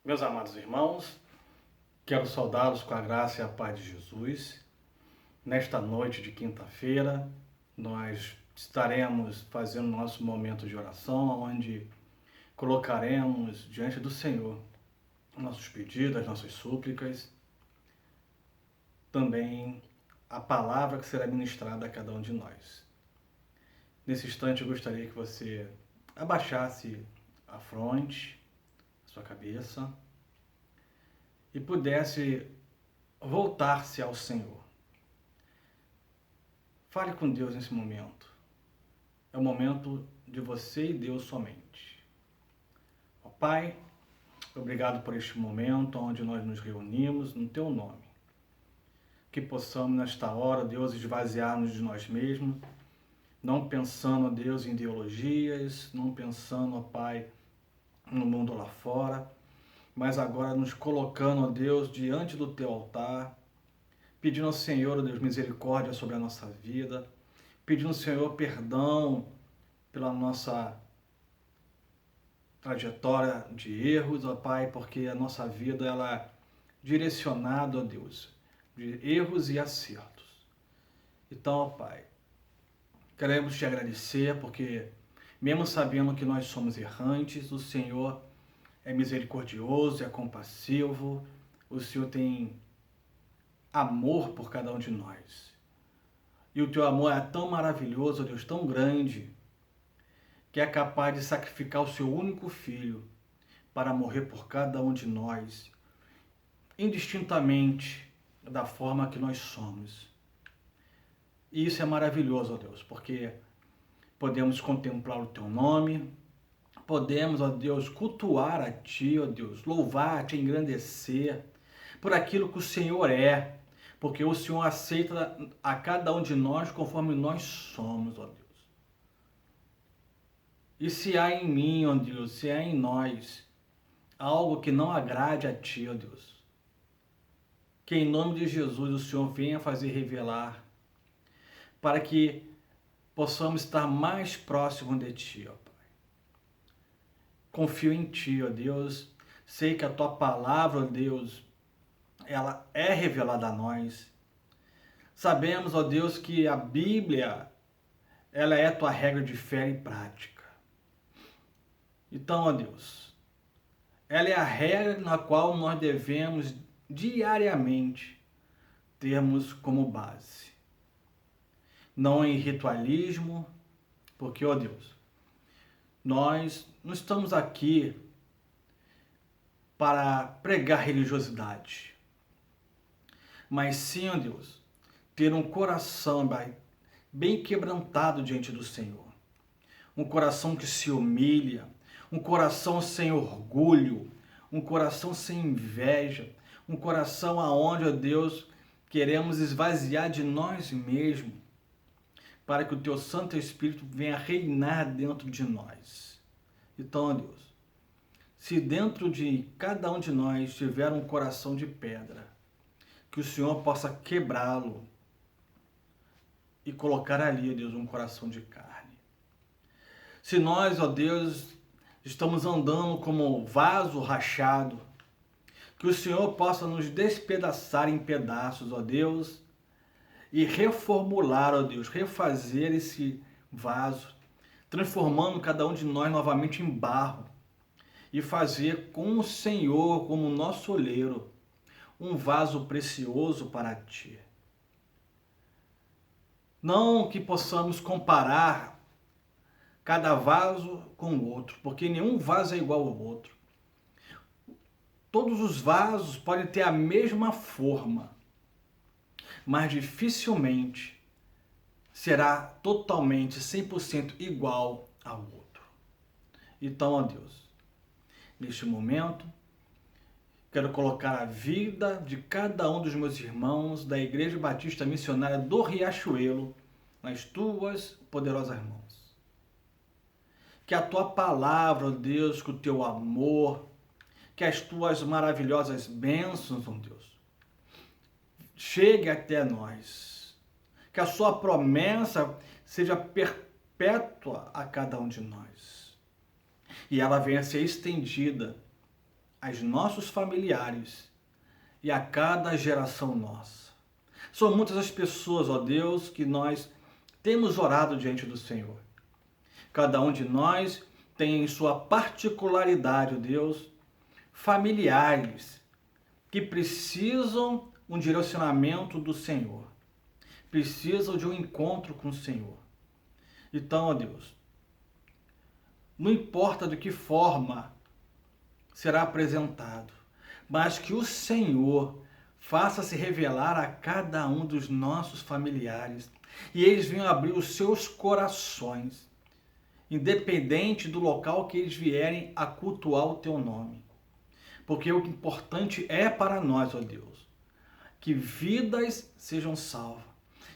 Meus amados irmãos, quero saudá-los com a graça e a paz de Jesus. Nesta noite de quinta-feira, nós estaremos fazendo nosso momento de oração, onde colocaremos diante do Senhor nossos pedidos, as nossas súplicas, também a palavra que será ministrada a cada um de nós. Nesse instante, eu gostaria que você abaixasse a fronte, a sua cabeça, e pudesse voltar-se ao Senhor. Fale com Deus nesse momento. É o momento de você e Deus somente. Ó Pai, obrigado por este momento onde nós nos reunimos no Teu nome. Que possamos nesta hora, Deus, esvaziar-nos de nós mesmos, não pensando, ó Deus, em ideologias, não pensando, ó Pai, no mundo lá fora, mas agora nos colocando, ó Deus, diante do Teu altar, pedindo ao Senhor, ó Deus, misericórdia sobre a nossa vida, pedindo ao Senhor perdão pela nossa trajetória de erros, ó Pai, porque a nossa vida ela é direcionada, ó Deus, de erros e acertos. Então, ó Pai, queremos te agradecer porque, mesmo sabendo que nós somos errantes, o Senhor é misericordioso, é compassivo, o Senhor tem amor por cada um de nós. E o teu amor é tão maravilhoso, ó Deus, tão grande, que é capaz de sacrificar o seu único filho para morrer por cada um de nós, indistintamente da forma que nós somos. E isso é maravilhoso, ó Deus, porque podemos contemplar o teu nome, podemos, ó Deus, cultuar a ti, ó Deus, louvar, te engrandecer por aquilo que o Senhor é, porque o Senhor aceita a cada um de nós conforme nós somos, ó Deus. E se há em mim, ó Deus, se há em nós algo que não agrade a ti, ó Deus, que em nome de Jesus o Senhor venha fazer revelar, para que possamos estar mais próximos de ti, ó Pai. Confio em ti, ó Deus, sei que a tua palavra, ó Deus, ela é revelada a nós. Sabemos, ó Deus, que a Bíblia, ela é a tua regra de fé e prática. Então, ó Deus, ela é a regra na qual nós devemos diariamente termos como base. Não em ritualismo, porque, ó Deus, nós não estamos aqui para pregar religiosidade, mas sim, ó Deus, ter um coração bem quebrantado diante do Senhor. Um coração que se humilha, um coração sem orgulho, um coração sem inveja, um coração aonde, ó Deus, queremos esvaziar de nós mesmos, para que o teu Santo Espírito venha reinar dentro de nós. Então, ó Deus, se dentro de cada um de nós tiver um coração de pedra, que o Senhor possa quebrá-lo e colocar ali, ó Deus, um coração de carne. Se nós, ó Deus, estamos andando como vaso rachado, que o Senhor possa nos despedaçar em pedaços, ó Deus, e reformular, ó Deus, refazer esse vaso, transformando cada um de nós novamente em barro e fazer com o Senhor como nosso oleiro um vaso precioso para ti. Não que possamos comparar cada vaso com o outro, porque nenhum vaso é igual ao outro. Todos os vasos podem ter a mesma forma, mas dificilmente será totalmente 100% igual ao outro. Então, ó Deus, neste momento, quero colocar a vida de cada um dos meus irmãos da Igreja Batista Missionária do Riachuelo nas tuas poderosas mãos. Que a tua palavra, ó Deus, que o teu amor, que as tuas maravilhosas bênçãos, ó Deus, chegue até nós. Que a sua promessa seja perpétua a cada um de nós. E ela venha a ser estendida aos nossos familiares e a cada geração nossa. São muitas as pessoas, ó Deus, que nós temos orado diante do Senhor. Cada um de nós tem em sua particularidade, ó Deus, familiares que precisam um direcionamento do Senhor, precisam de um encontro com o Senhor. Então, ó Deus, não importa de que forma será apresentado, mas que o Senhor faça se revelar a cada um dos nossos familiares e eles venham abrir os seus corações, independente do local que eles vierem a cultuar o teu nome. Porque o importante é para nós, ó Deus, que vidas sejam salvas,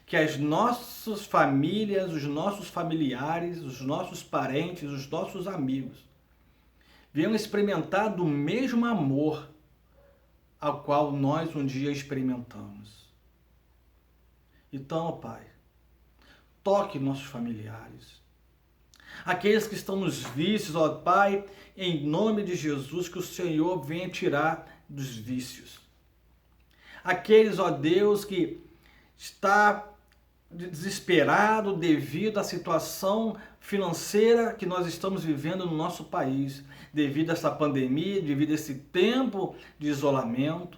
que as nossas famílias, os nossos familiares, os nossos parentes, os nossos amigos venham experimentar do mesmo amor ao qual nós um dia experimentamos. Então, ó Pai, toque nossos familiares, aqueles que estão nos vícios, ó Pai, em nome de Jesus, que o Senhor venha tirar dos vícios. Aqueles, ó Deus, que está desesperado devido à situação financeira que nós estamos vivendo no nosso país, devido a essa pandemia, devido a esse tempo de isolamento,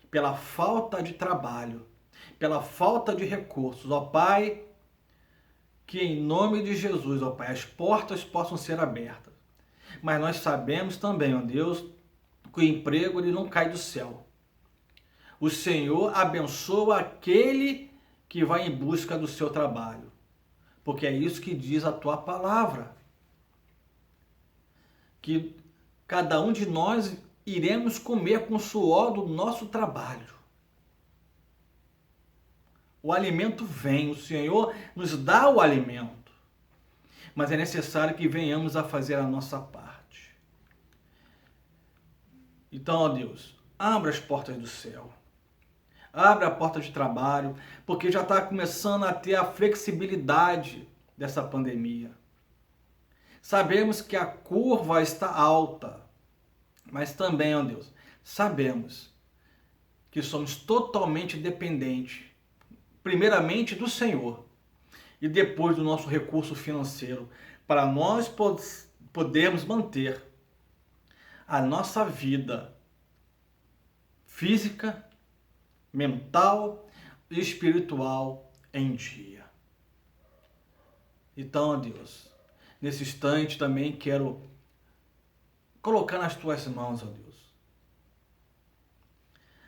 pela falta de trabalho, pela falta de recursos. Ó Pai, que em nome de Jesus, ó Pai, as portas possam ser abertas. Mas nós sabemos também, ó Deus, que o emprego ele não cai do céu. O Senhor abençoa aquele que vai em busca do seu trabalho, porque é isso que diz a tua palavra, que cada um de nós iremos comer com o suor do nosso trabalho. O alimento vem, o Senhor nos dá o alimento, mas é necessário que venhamos a fazer a nossa parte. Então, ó Deus, abra as portas do céu. Abre a porta de trabalho, porque já está começando a ter a flexibilidade dessa pandemia. Sabemos que a curva está alta, mas também, ó Deus, sabemos que somos totalmente dependentes, primeiramente do Senhor e depois do nosso recurso financeiro, para nós podermos manter a nossa vida física, mental e espiritual em dia. Então, ó Deus, nesse instante também quero colocar nas tuas mãos, ó Deus,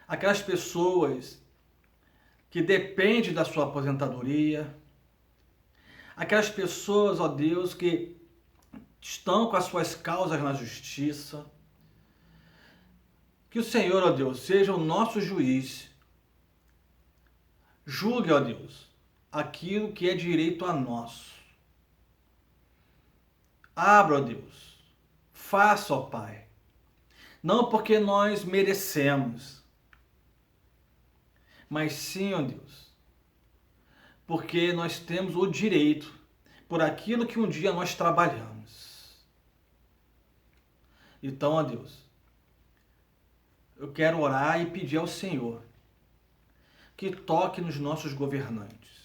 aquelas pessoas que dependem da sua aposentadoria, aquelas pessoas, ó Deus, que estão com as suas causas na justiça. Que o Senhor, ó Deus, seja o nosso juiz. Julgue, ó Deus, aquilo que é direito a nós. Abra, ó Deus. Faça, ó Pai. Não porque nós merecemos, mas sim, ó Deus, porque nós temos o direito por aquilo que um dia nós trabalhamos. Então, ó Deus, eu quero orar e pedir ao Senhor que toque nos nossos governantes.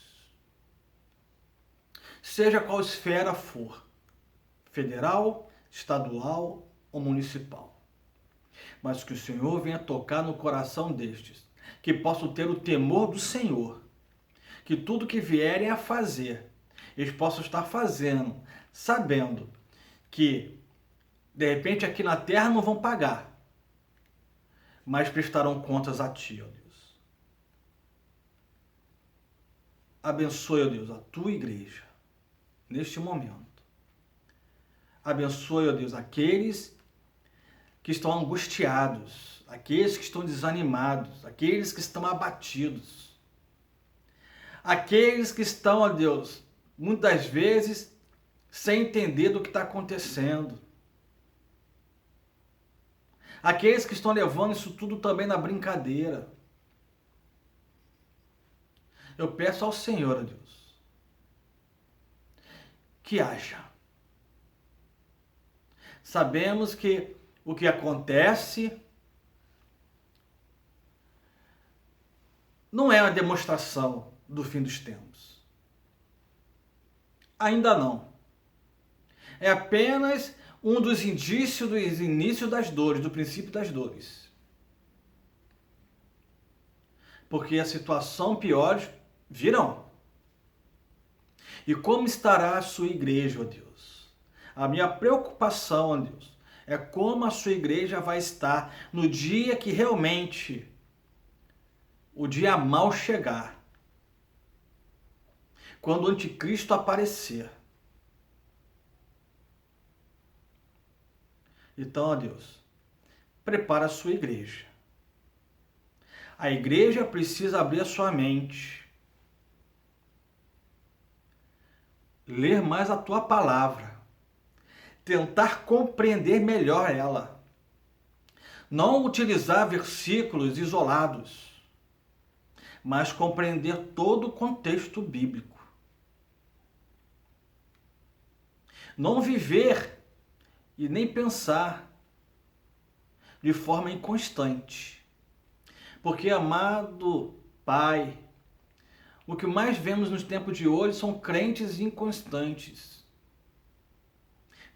Seja qual esfera for, federal, estadual ou municipal. Mas que o Senhor venha tocar no coração destes, que possam ter o temor do Senhor, que tudo que vierem a fazer, eles possam estar fazendo, sabendo que, de repente, aqui na terra não vão pagar, mas prestarão contas a Ti, ó Deus. Abençoe, ó Deus, a Tua igreja, neste momento. Abençoe, ó Deus, aqueles que estão angustiados, aqueles que estão desanimados, aqueles que estão abatidos, aqueles que estão, ó Deus, muitas vezes sem entender do que está acontecendo, aqueles que estão levando isso tudo também na brincadeira. Eu peço ao Senhor, ó Deus, que haja. Sabemos que o que acontece não é uma demonstração do fim dos tempos. Ainda não. É apenas um dos indícios dos inícios das dores, do princípio das dores. Porque a situação piores virão. E como estará a sua igreja, ó Deus? A minha preocupação, ó Deus, é como a sua igreja vai estar no dia que realmente o dia mal chegar. Quando o anticristo aparecer. Então, ó Deus, prepara a sua igreja. A igreja precisa abrir a sua mente. Ler mais a tua palavra. Tentar compreender melhor ela. Não utilizar versículos isolados, mas compreender todo o contexto bíblico. Não viver e nem pensar de forma inconstante. Porque, amado Pai, o que mais vemos nos tempos de hoje são crentes inconstantes.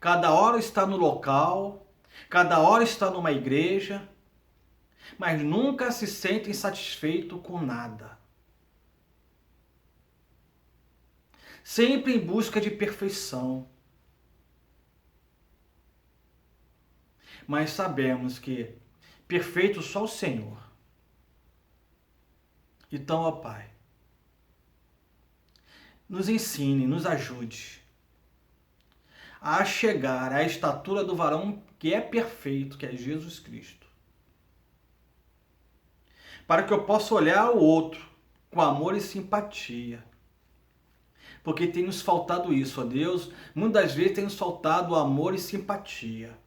Cada hora está no local, cada hora está numa igreja, mas nunca se sentem satisfeitos com nada. Sempre em busca de perfeição. Mas sabemos que perfeito só o Senhor. Então, ó Pai, nos ensine, nos ajude a chegar à estatura do varão que é perfeito, que é Jesus Cristo. Para que eu possa olhar o outro com amor e simpatia. Porque tem nos faltado isso, ó Deus. Muitas vezes tem nos faltado amor e simpatia.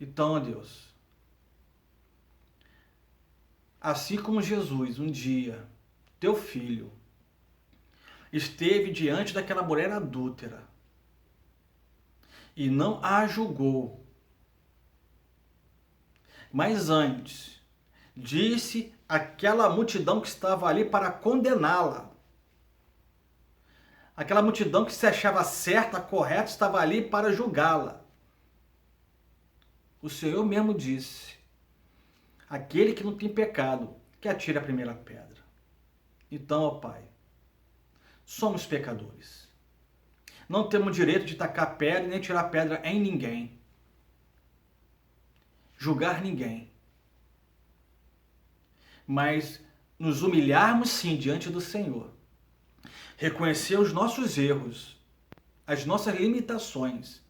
Então, ó Deus, assim como Jesus, um dia, teu filho, esteve diante daquela mulher adúltera e não a julgou, mas antes disse àquela multidão que estava ali para condená-la. Aquela multidão que se achava certa, correta, estava ali para julgá-la. O Senhor mesmo disse: aquele que não tem pecado, que atire a primeira pedra. Então, ó Pai, somos pecadores. Não temos direito de tacar pedra nem tirar pedra em ninguém. Julgar ninguém. Mas nos humilharmos sim diante do Senhor. Reconhecer os nossos erros, as nossas limitações,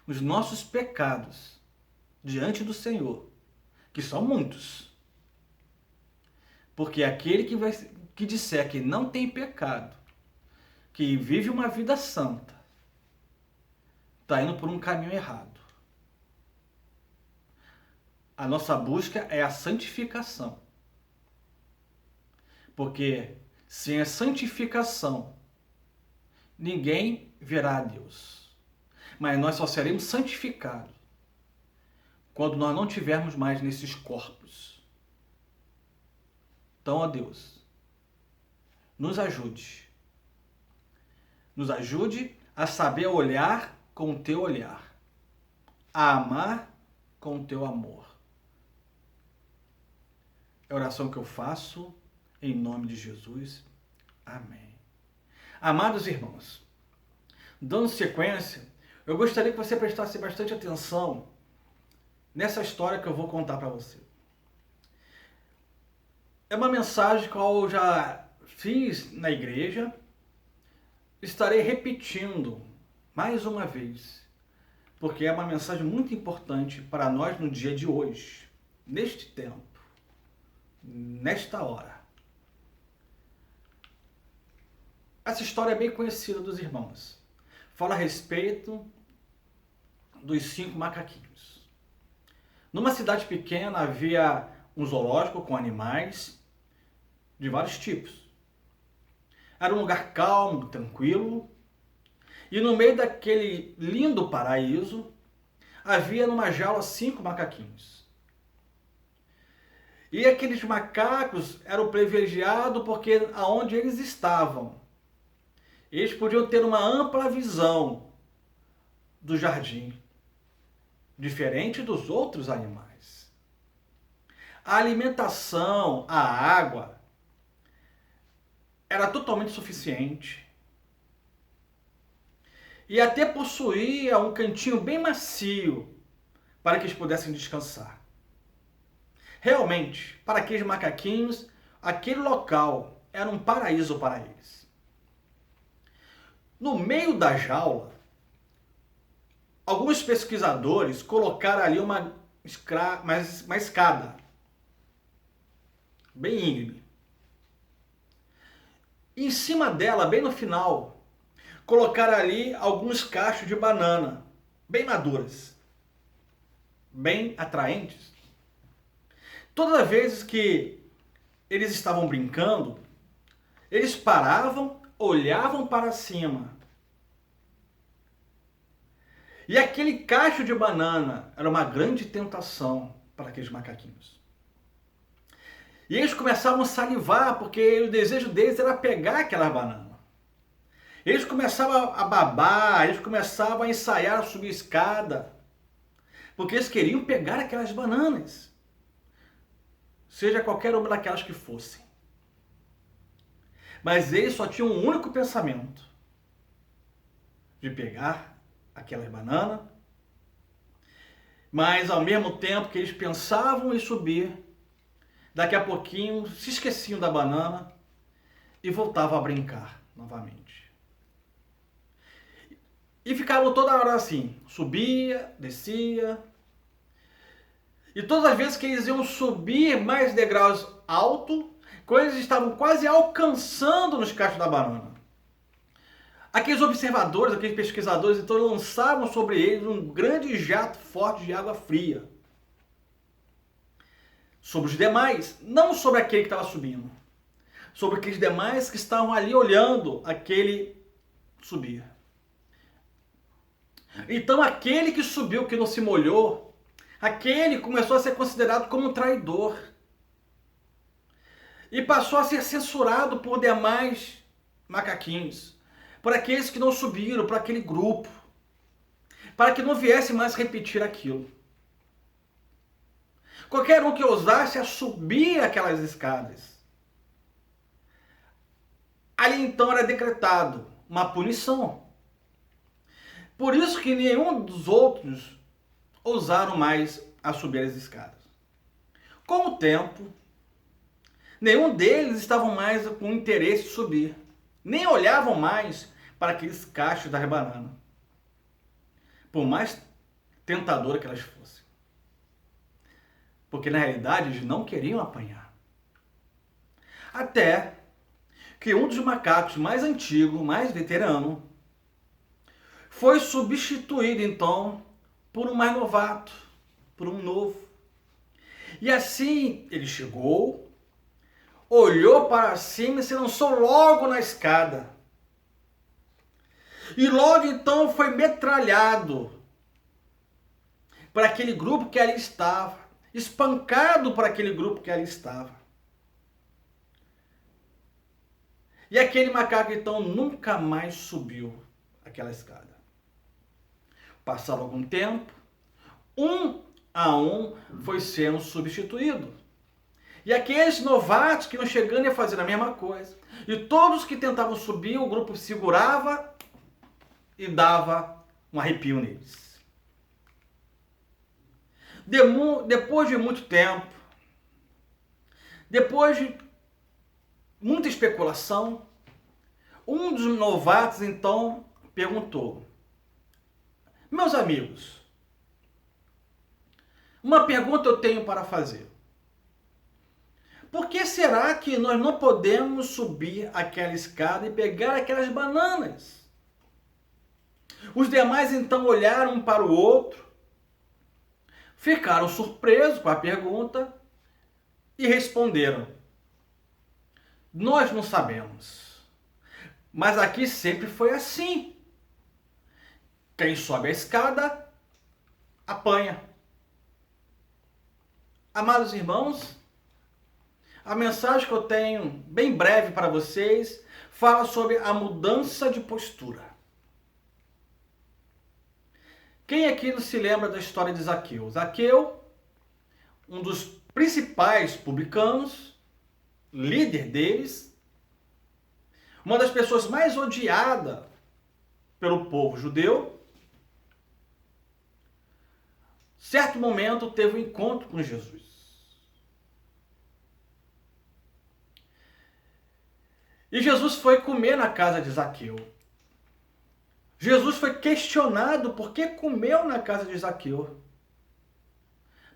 os nossos pecados diante do Senhor, que são muitos. Porque aquele que disser que não tem pecado, que vive uma vida santa, está indo por um caminho errado. A nossa busca é a santificação. Porque sem a santificação, ninguém verá a Deus. Mas nós só seremos santificados quando nós não tivermos mais nesses corpos. Então, ó Deus, nos ajude. Nos ajude a saber olhar com o teu olhar. A amar com o teu amor. É a oração que eu faço em nome de Jesus. Amém. Amados irmãos, dando sequência, eu gostaria que você prestasse bastante atenção nessa história que eu vou contar para você. É uma mensagem que eu já fiz na igreja. Estarei repetindo mais uma vez, porque é uma mensagem muito importante para nós no dia de hoje, neste tempo, nesta hora. Essa história é bem conhecida dos irmãos. Fala a respeito dos 5 macaquinhos. Numa cidade pequena havia um zoológico com animais de vários tipos. Era um lugar calmo, tranquilo, E no meio daquele lindo paraíso, havia numa jaula 5 macaquinhos. E aqueles macacos eram privilegiados porque aonde eles estavam, eles podiam ter uma ampla visão do jardim, diferente dos outros animais. A alimentação, a água, era totalmente suficiente. E até possuía um cantinho bem macio para que eles pudessem descansar. Realmente, para aqueles macaquinhos, aquele local era um paraíso para eles. No meio da jaula, alguns pesquisadores colocaram ali uma escada, bem íngreme. E em cima dela, bem no final, colocaram ali alguns cachos de banana, bem maduras, bem atraentes. Todas as vezes que eles estavam brincando, eles paravam, olhavam para cima. E aquele cacho de banana era uma grande tentação para aqueles macaquinhos. E eles começavam a salivar, porque o desejo deles era pegar aquela banana. Eles começavam a babar, eles começavam a ensaiar a subir a escada, porque eles queriam pegar aquelas bananas, seja qualquer uma daquelas que fossem. Mas eles só tinham um único pensamento: de pegar aquelas bananas, mas ao mesmo tempo que eles pensavam em subir, daqui a pouquinho se esqueciam da banana e voltavam a brincar novamente. E ficavam toda hora assim, subia, descia. E todas as vezes que eles iam subir mais degraus altos, quando eles estavam quase alcançando nos cachos da banana, aqueles observadores, aqueles pesquisadores, então lançavam sobre eles um grande jato forte de água fria. Sobre os demais, não sobre aquele que estava subindo, sobre aqueles demais que estavam ali olhando aquele subir. Então aquele que subiu, que não se molhou, aquele começou a ser considerado como um traidor. E passou a ser censurado por demais macaquinhos, por aqueles que não subiram, por aquele grupo, para que não viesse mais repetir aquilo. Qualquer um que ousasse a subir aquelas escadas, ali então era decretado uma punição. Por isso que nenhum dos outros ousaram mais a subir as escadas. Com o tempo, nenhum deles estavam mais com interesse de subir, nem olhavam mais para aqueles cachos da banana, por mais tentadora que elas fossem. Porque na realidade eles não queriam apanhar. Até que um dos macacos mais antigos, mais veterano, foi substituído então por um mais novato, por um novo. E assim ele chegou, olhou para cima e se lançou logo na escada. E logo então foi metralhado por aquele grupo que ali estava, espancado por aquele grupo que ali estava. E aquele macaco então nunca mais subiu aquela escada. Passado algum tempo, um a um foi sendo substituído. E aqueles novatos que iam chegando e fazendo a mesma coisa. E todos que tentavam subir, o grupo segurava e dava um arrepio neles. Depois de muito tempo, depois de muita especulação, um dos novatos então perguntou: meus amigos, uma pergunta eu tenho para fazer. Por que será que nós não podemos subir aquela escada e pegar aquelas bananas? Os demais então olharam um para o outro, ficaram surpresos com a pergunta e responderam: nós não sabemos, mas aqui sempre foi assim. Quem sobe a escada, apanha. Amados irmãos, a mensagem que eu tenho, bem breve para vocês, fala sobre a mudança de postura. Quem aqui não se lembra da história de Zaqueu? Zaqueu, um dos principais publicanos, líder deles, uma das pessoas mais odiadas pelo povo judeu, certo momento teve um encontro com Jesus. E Jesus foi comer na casa de Zaqueu. Jesus foi questionado por que comeu na casa de Zaqueu.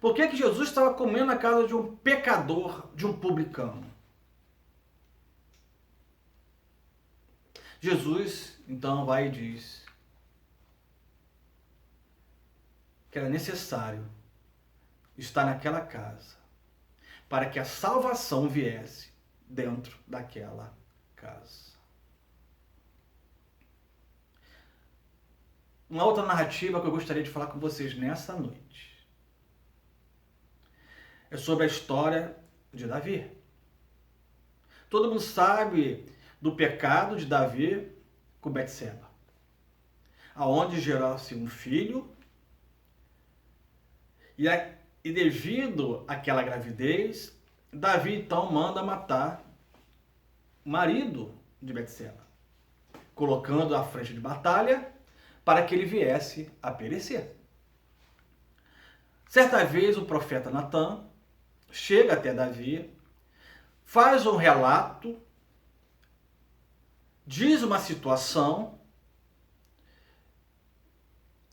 Por que Jesus estava comendo na casa de um pecador, de um publicano? Jesus, então, vai e diz que era necessário estar naquela casa para que a salvação viesse dentro daquela casa. Uma outra narrativa que eu gostaria de falar com vocês nessa noite é sobre a história de Davi. Todo mundo sabe do pecado de Davi com Betseba, aonde gerou-se um filho e devido àquela gravidez, Davi então manda matar o marido de Betseba, colocando à frente de batalha para que ele viesse a perecer. Certa vez o profeta Natã chega até Davi, faz um relato, diz uma situação,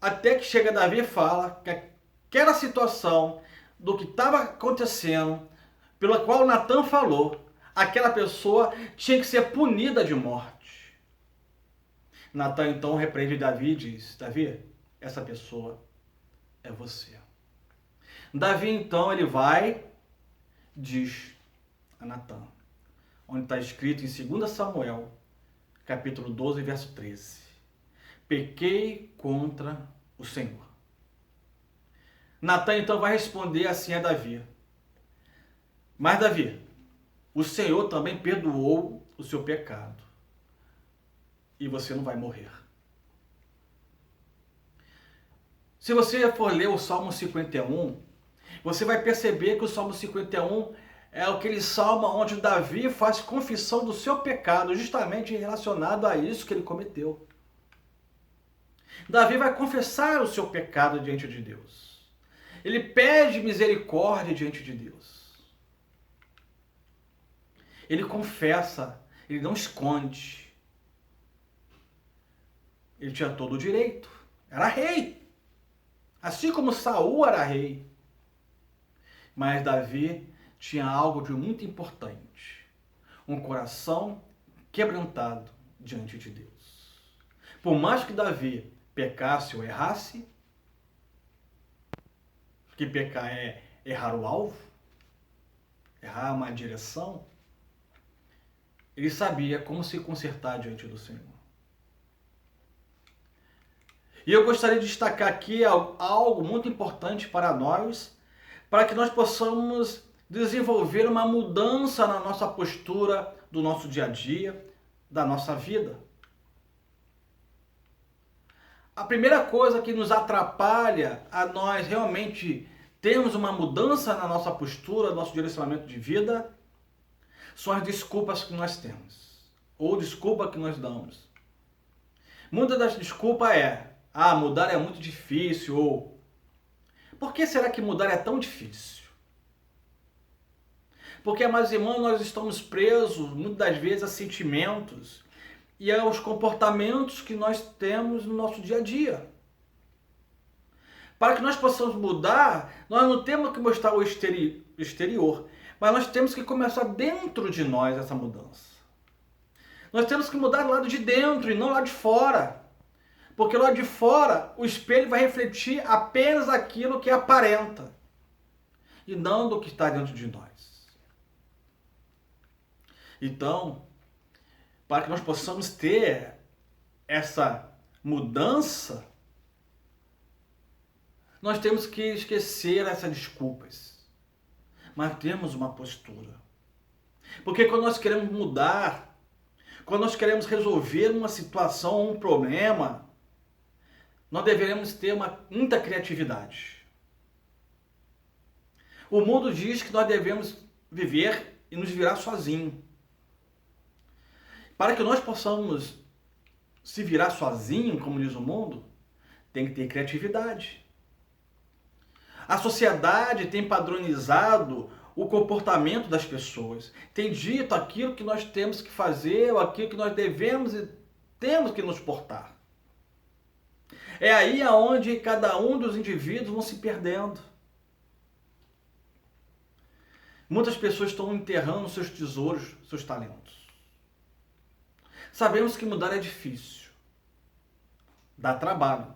até que chega Davi e fala que aquela situação do que estava acontecendo, pela qual Natã falou, aquela pessoa tinha que ser punida de morte. Natã então repreende Davi e diz: Davi, essa pessoa é você. Davi então ele vai, diz a Natã, onde está escrito em 2 Samuel, capítulo 12, verso 13. Pequei contra o Senhor. Natã então vai responder assim a Davi: mas Davi, o Senhor também perdoou o seu pecado e você não vai morrer. Se você for ler o Salmo 51, você vai perceber que o Salmo 51 é aquele salmo onde Davi faz confissão do seu pecado, justamente relacionado a isso que ele cometeu. Davi vai confessar o seu pecado diante de Deus. Ele pede misericórdia diante de Deus. Ele confessa, ele não esconde. Ele tinha todo o direito, era rei. Assim como Saul era rei. Mas Davi tinha algo de muito importante: um coração quebrantado diante de Deus. Por mais que Davi pecasse ou errasse, que pecar é errar o alvo, errar uma direção, ele sabia como se consertar diante do Senhor. E eu gostaria de destacar aqui algo muito importante para nós, para que nós possamos desenvolver uma mudança na nossa postura do nosso dia a dia, da nossa vida. A primeira coisa que nos atrapalha a nós realmente termos uma mudança na nossa postura, nosso direcionamento de vida, são as desculpas que nós temos, ou desculpa que nós damos. Muitas das desculpas mudar é muito difícil, ou por que será que mudar é tão difícil? Porque, amados irmãos, nós estamos presos, muitas das vezes, a sentimentos e aos comportamentos que nós temos no nosso dia a dia. Para que nós possamos mudar, nós não temos que mostrar o exterior, mas nós temos que começar dentro de nós essa mudança. Nós temos que mudar do lado de dentro e não lá de fora. Porque lá de fora, o espelho vai refletir apenas aquilo que aparenta e não do que está dentro de nós. Então, para que nós possamos ter essa mudança, Nós temos que esquecer essas desculpas, mas temos uma postura. Porque quando nós queremos mudar, quando nós queremos resolver uma situação ou um problema, nós deveremos ter muita criatividade. O mundo diz que nós devemos viver e nos virar sozinhos. Para que nós possamos se virar sozinho, como diz o mundo, tem que ter criatividade. A sociedade tem padronizado o comportamento das pessoas. Tem dito aquilo que nós temos que fazer, ou aquilo que nós devemos e temos que nos portar. É aí aonde cada um dos indivíduos vão se perdendo. Muitas pessoas estão enterrando seus tesouros, seus talentos. Sabemos que mudar é difícil. Dá trabalho,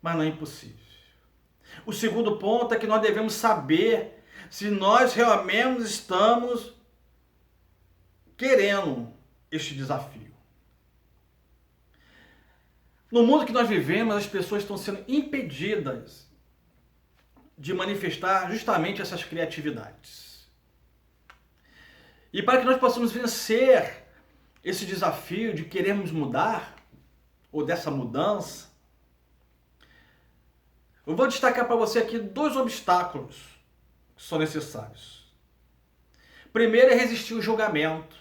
mas não é impossível. O segundo ponto é que nós devemos saber se nós realmente estamos querendo este desafio. No mundo que nós vivemos, as pessoas estão sendo impedidas de manifestar justamente essas criatividades. E para que nós possamos vencer esse desafio de querermos mudar, ou dessa mudança, eu vou destacar para você aqui 2 obstáculos que são necessários. Primeiro é resistir ao julgamento.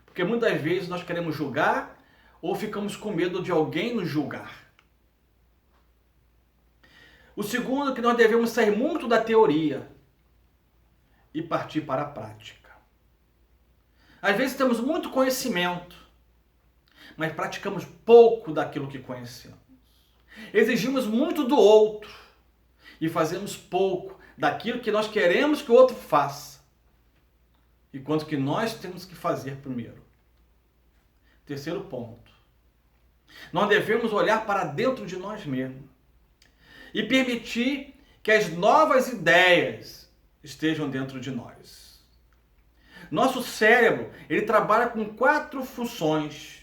Porque muitas vezes nós queremos julgar ou ficamos com medo de alguém nos julgar. O segundo é que nós devemos sair muito da teoria e partir para a prática. Às vezes temos muito conhecimento, mas praticamos pouco daquilo que conhecemos. Exigimos muito do outro e fazemos pouco daquilo que nós queremos que o outro faça, enquanto que nós temos que fazer primeiro. Terceiro ponto. Nós devemos olhar para dentro de nós mesmos e permitir que as novas ideias estejam dentro de nós. Nosso cérebro, ele trabalha com 4 funções.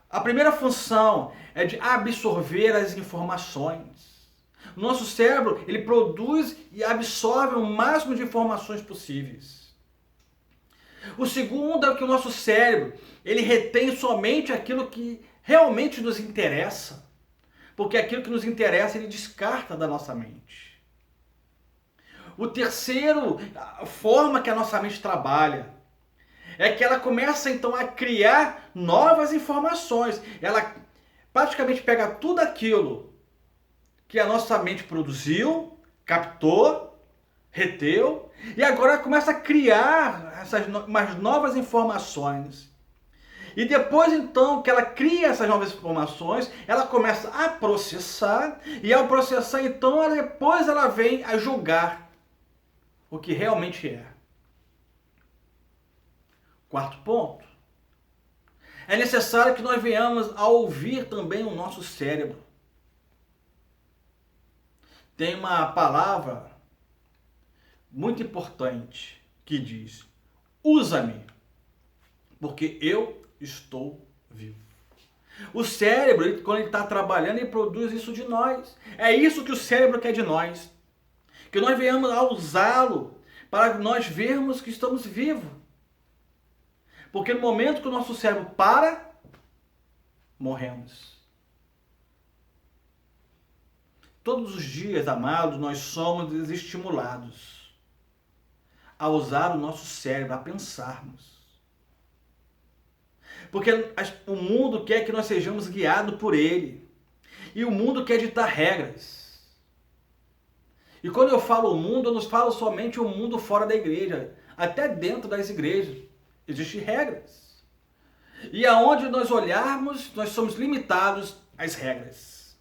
A primeira função é de absorver as informações. Nosso cérebro, ele produz e absorve o máximo de informações possíveis. O segundo é que o nosso cérebro, ele retém somente aquilo que realmente nos interessa. Porque aquilo que nos interessa, ele descarta da nossa mente. O terceiro, a forma que a nossa mente trabalha, é que ela começa então a criar novas informações. Ela praticamente pega tudo aquilo que a nossa mente produziu, captou, reteu, e agora começa a criar umas novas informações. E depois então que ela cria essas novas informações, ela começa a processar, e ao processar então, depois ela vem a julgar o que realmente é. Quarto ponto. É necessário que nós venhamos a ouvir também o nosso cérebro. Tem uma palavra muito importante que diz: usa-me, porque eu estou vivo. O cérebro, quando ele está trabalhando, ele produz isso de nós. É isso que o cérebro quer de nós. Que nós venhamos a usá-lo para nós vermos que estamos vivos. Porque no momento que o nosso cérebro para, morremos. Todos os dias, amados, nós somos desestimulados a usar o nosso cérebro, a pensarmos. Porque o mundo quer que nós sejamos guiados por ele. E o mundo quer ditar regras. E quando eu falo o mundo, eu não falo somente o mundo fora da igreja. Até dentro das igrejas existem regras. E aonde nós olharmos, nós somos limitados às regras.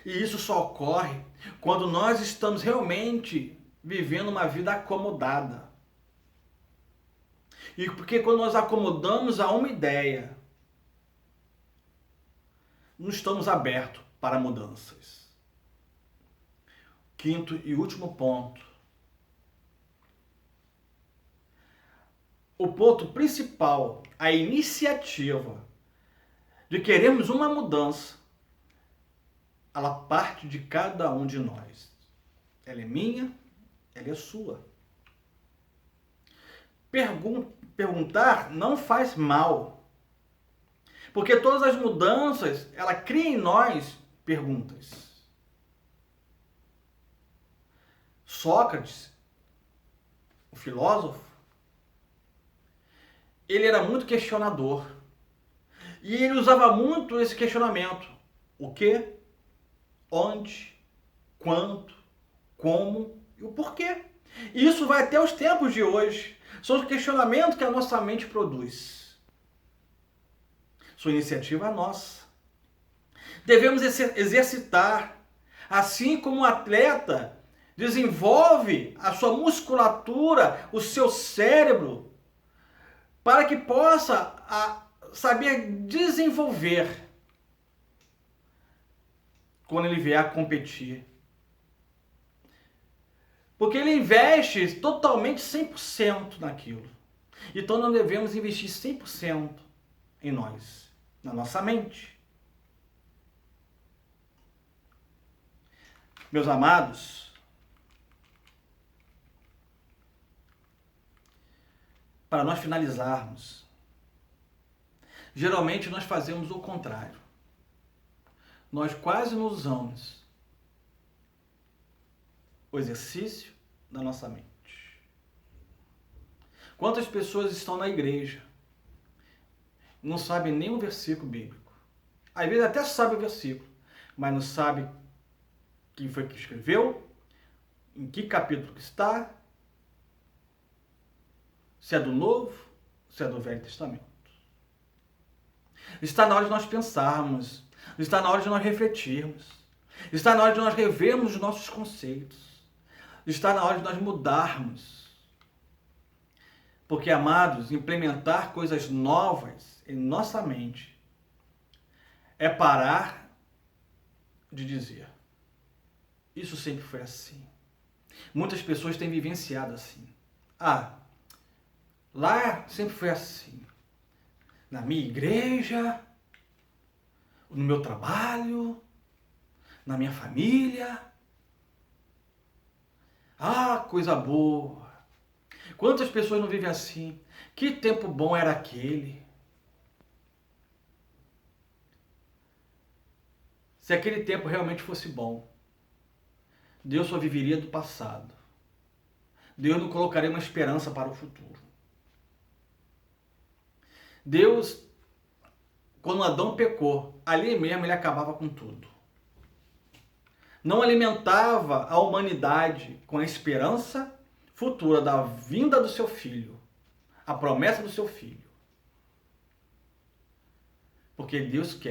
E isso só ocorre quando nós estamos realmente vivendo uma vida acomodada. E porque quando nós acomodamos a uma ideia, não estamos abertos para mudanças. Quinto e último ponto. O ponto principal, a iniciativa, de querermos uma mudança, ela parte de cada um de nós. Ela é minha, ela é sua. Perguntar não faz mal, porque todas as mudanças, ela cria em nós perguntas. Sócrates, o filósofo, ele era muito questionador. E ele usava muito esse questionamento. O que, onde, quando, como e o porquê. E isso vai até os tempos de hoje. São os questionamentos que a nossa mente produz. Sua iniciativa é nossa. Devemos exercitar. Assim como um atleta desenvolve a sua musculatura, o seu cérebro, para que possa saber desenvolver quando ele vier a competir. Porque ele investe totalmente 100% naquilo. Então nós devemos investir 100% em nós, na nossa mente. Meus amados, para nós finalizarmos, geralmente nós fazemos o contrário. Nós quase não usamos o exercício da nossa mente. Quantas pessoas estão na igreja, não sabem nem um versículo bíblico. Às vezes até sabe o versículo, mas não sabe quem foi que escreveu, em que capítulo que está, se é do Novo, se é do Velho Testamento. Está na hora de nós pensarmos, está na hora de nós refletirmos, está na hora de nós revermos os nossos conceitos, está na hora de nós mudarmos. Porque, amados, implementar coisas novas em nossa mente é parar de dizer: isso sempre foi assim. Muitas pessoas têm vivenciado assim. Lá sempre foi assim. Na minha igreja, no meu trabalho, na minha família. Coisa boa. Quantas pessoas não vivem assim? Que tempo bom era aquele? Se aquele tempo realmente fosse bom, Deus só viveria do passado. Deus não colocaria uma esperança para o futuro. Deus, quando Adão pecou, ali mesmo ele acabava com tudo. Não alimentava a humanidade com a esperança futura da vinda do seu filho, a promessa do seu filho. Porque Deus quer